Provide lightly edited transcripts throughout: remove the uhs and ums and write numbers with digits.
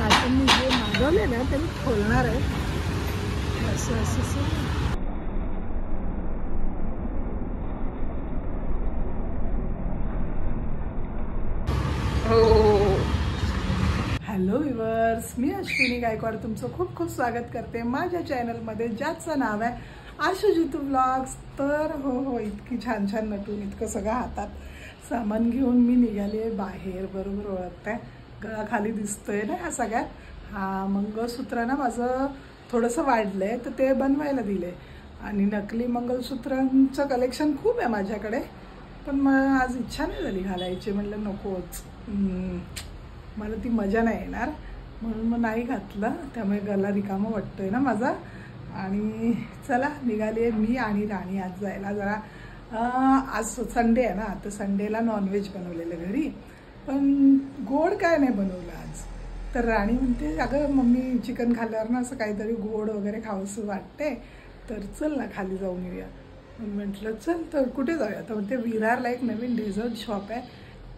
आता मी जे मागवले ना ते मी खोलणार आहे. असं असं असं. हॅलो व्ह्यूअर्स, मी अश्विनी गायकवाड तुमचं खूप खूप स्वागत करते माझ्या चॅनलमध्ये, ज्याचं नाव आहे आशू जितू ब्लॉग्स. तर हो इतकी छान छान नटून इतकं सगळं हातात सामान घेऊन मी निघाली आहे बाहेर. बरोबर ओळखताय, गळा खाली दिसतोय ना या सगळ्यात. हा मंगळसूत्र ना माझं थोडंसं वाढलंय तर ते बनवायला दिले. आणि नकली मंगळसूत्रांचं कलेक्शन खूप आहे माझ्याकडे, पण मला आज इच्छा नाही झाली घालायची. म्हणलं नकोच, मला ती मजा नाही येणार म्हणून मग नाही घातलं. त्यामुळे गला रिकामा वाटतोय ना माझा. आणि चला निघाली आहे मी आणि राणी आज जायला. जरा आज संडे आहे ना, तर संडेला नॉनव्हेज बनवलेलं घरी, पण गोड काय नाही बनवलं आज. तर राणी म्हणते अगं मम्मी चिकन खाल्ल्यावर ना असं काहीतरी गोड वगैरे खावंसं वाटते, तर चल ना खाली जाऊन येऊया. म्हटलं चल, तर कुठे जाऊया? तर म्हणते विरारला एक नवीन डेझर्ट शॉप आहे,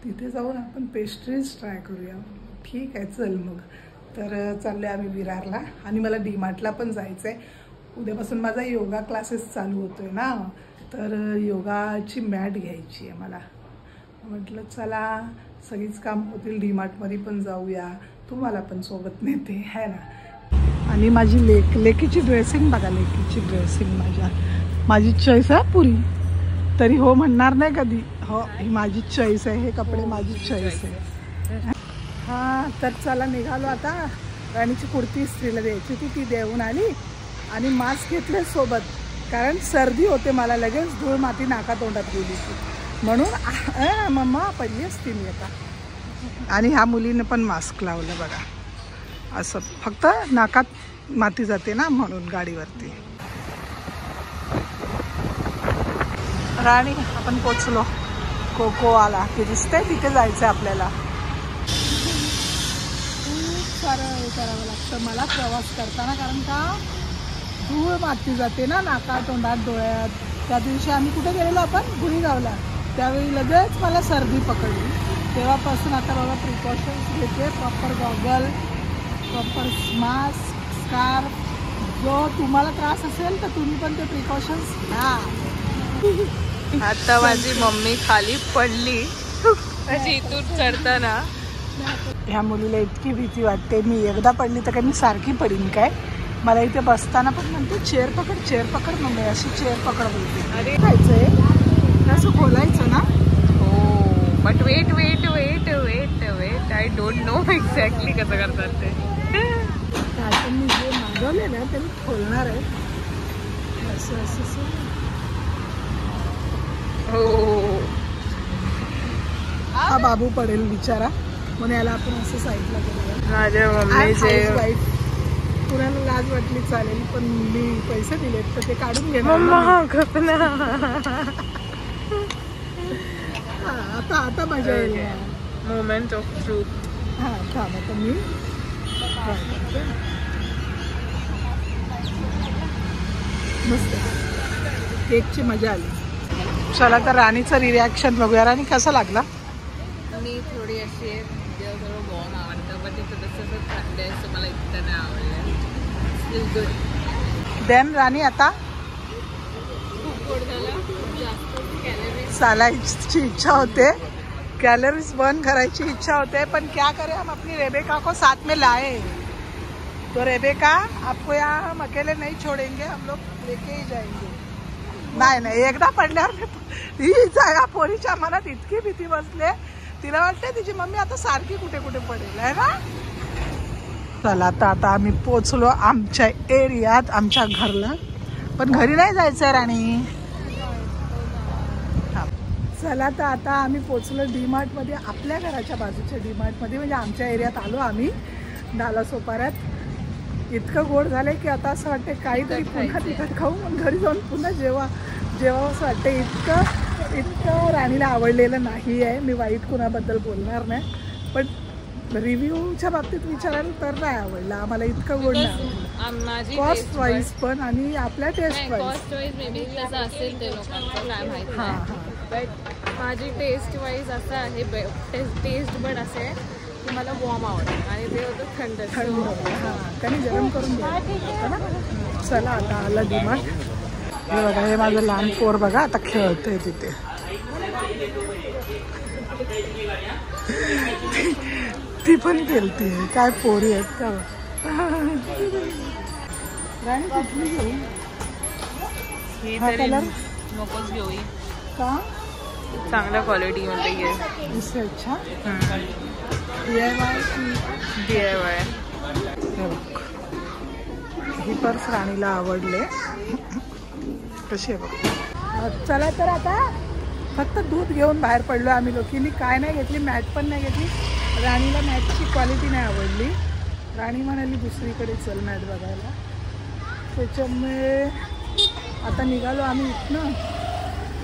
तिथे जाऊन आपण पेस्ट्रीज ट्राय करूया. ठीक आहे चल मग. तर चाललो आहे आम्ही विरारला. आणि मला डीमार्टला पण जायचं आहे. उद्यापासून माझा योगा क्लासेस चालू होतो आहे ना, तर योगाची मॅट घ्यायची आहे मला. म्हटलं चला सगळीच काम होतील, डीमार्टमध्ये पण जाऊया, तुम्हाला पण सोबत नेते आहे ना. आणि माझी लेकीची ड्रेसिंग बघा, लेकीची ड्रेसिंग माझी चॉईस आहे पुरी, तरी हो म्हणणार नाही कधी. हो ही माझी चॉईस आहे, हे कपडे माझी चॉईस आहे. हां तर चला निघालो आता. राणीची कुर्ती इस्त्रीला द्यायची होती, ती देऊन आली. आणि मास्क घेतले सोबत, कारण सर्दी होते मला, लगेच धूळ माती नाका तोंडात गेली होती म्हणून. मम्मा पडली असती मी आता. आणि ह्या मुलीने पण मास्क लावलं बघा, असं फक्त नाकात माती जाते ना म्हणून गाडीवरती. राणी आपण पोचलो. कोको आला की दिसतंय, तिथे जायचं आहे आपल्याला. खूप सारं हे करावं लागतं मला प्रवास करताना, कारण का धूळ माती जाते ना नाका तोंडात डोळ्यात. त्या दिवशी आम्ही कुठे गेलेलो आपण, गुढीगावला, त्यावेळी लगेच मला सर्दी पकडली. तेव्हापासून आता बघा प्रिकॉशन्स घेते, proper goggle, proper mask, scarf. जो तुम्हाला त्रास असेल तर तुम्ही पण ते प्रिकॉशन्स घ्या. आता माझी मम्मी खाली पडली माझी इथून चढताना. ह्या मुलीला इतकी भीती वाटते, मी एकदा पडली तर काय मी सारखी पडीन काय? मला इथे बसताना पण म्हणते चेअर पकड मम्मी, अशी चेअर पकड बोलते. अरे खायचंय असं खोलायचं ना. हो but weight I don't know exactly कसं करतात ते. आता मी जे मागवले ना ते मी खोलणार आहे. असं असं असं. हो हा बाबू पडेल बिचारा, म्हणून याला आपण असं साईडला करूया. माझ्या मम्मीचे कुणाला लाज वाटली चालेल, पण मी पैसे दिलेत तर ते काढून घेणार. आता मजा येईल. Moment of truth. हां थांब आता मी मस्त केकची मजा आली. चला तर राणीचं रिॲक्शन बघूया. राणी कसा लागला? मी थोडी अशी आहे, थोडं बॉन आवडतं, पण तिथं तसं थंड आहे, मला इतकं नाही आवडलं. गुड. देन राणी आता खूप गोड झालं, खूप जास्त कॅलरीज चालायची इच्छा होते, कैलोरीज बर्न करायची इच्छा होते, पण क्या करें हम अपनी रेबेका को साथ में लाए. तो रेबेका आपको यहाँ हम अकेले नहीं छोड़ेंगे, हम लोग लेके ही जाएंगे. नाही एकदा पडल्यावर ही पोरीच्या मनात इतकी भीती बसले, तिला वाटते तिची मम्मी आता सारखी कुठे कुठे पडेल आहे ना. चला आता आम्ही पोचलो आमच्या एरियात, आमच्या घरला. पण घरी नाही जायचं राणी. चला तर आता आम्ही पोचलो डीमार्टमध्ये, आपल्या घराच्या बाजूच्या डीमार्टमध्ये, म्हणजे आमच्या एरियात आलो आम्ही नालासोपाऱ्यात. इतकं गोड झालंय की आता असं वाटतं काहीतरी पुन्हा तिखट खाऊ, मग घरी जाऊन पुन्हा जेव्हा असं वाटतं. इतकं राणीला आवडलेलं नाही आहे. मी वाईट कुणाबद्दल बोलणार नाही, पण रिव्ह्यूच्या बाबतीत विचारायला तर नाही आवडलं आम्हाला. इतकं गोड नाही, कॉस्ट वाईज पण आणि आपल्या taste wise. Cost wise maybe कसं असेल ते लोकांचं काय माहिती. हां बट माझी टेस्ट वाईज असं आहे, टेस्ट बट असे मला वॉर्म आवडतं आणि ते होतं थंड. हां त्याने गरम करून द्यायचं ना. चला आता आला डिमांड. हे बघा हे माझं लहान पोर बघा आता खेळतंय तिथे. ती पण खेळते. काय पोरी आहेत का. राणी कुठली घेऊ. हा कलर नकोच घेऊ का. चांगल्या क्वालिटी मध्ये घे. इससे अच्छा DIY की DIY. ही पर्स राणीला आवडले. कशी आहे बघ. चला तर आता फक्त दूध घेऊन बाहेर पडलो आम्ही लोकींनी. काय नाही घेतली, मॅट पण नाही घेतली. राणीला मॅटची क्वालिटी नाही आवडली. राणी म्हणाली दुसरीकडे चल मॅट बघायला. त्याच्यामुळे आता निघालो आम्ही इथनं.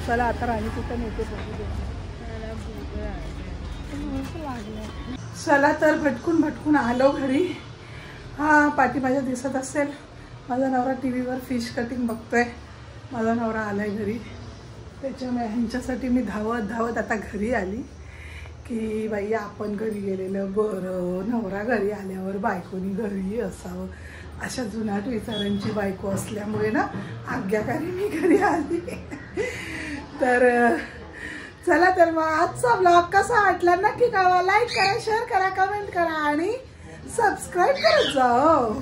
चला आता राणी कुठं नेते बघू. चला तर भटकून आलो घरी. हा पाठीमागे दिसत असेल माझा नवरा TV वर फिश कटिंग बघतोय. माझा नवरा आलाय घरी. त्याच्यामुळे ह्यांच्यासाठी मी धावत आता घरी आली की बाई आपण घरी गेलेलं बरं. नवरा घरी आल्यावर बायकोनी घरी असावं अशा जुनाट विचारांची बायको असल्यामुळे ना आज्ञाकारी मी घरी आली. तर चला तर मग आजचा ब्लॉग कसा वाटला नक्की कळवा. लाईक करा, शेअर करा, कमेंट करा आणि सबस्क्राईब करत जाओ.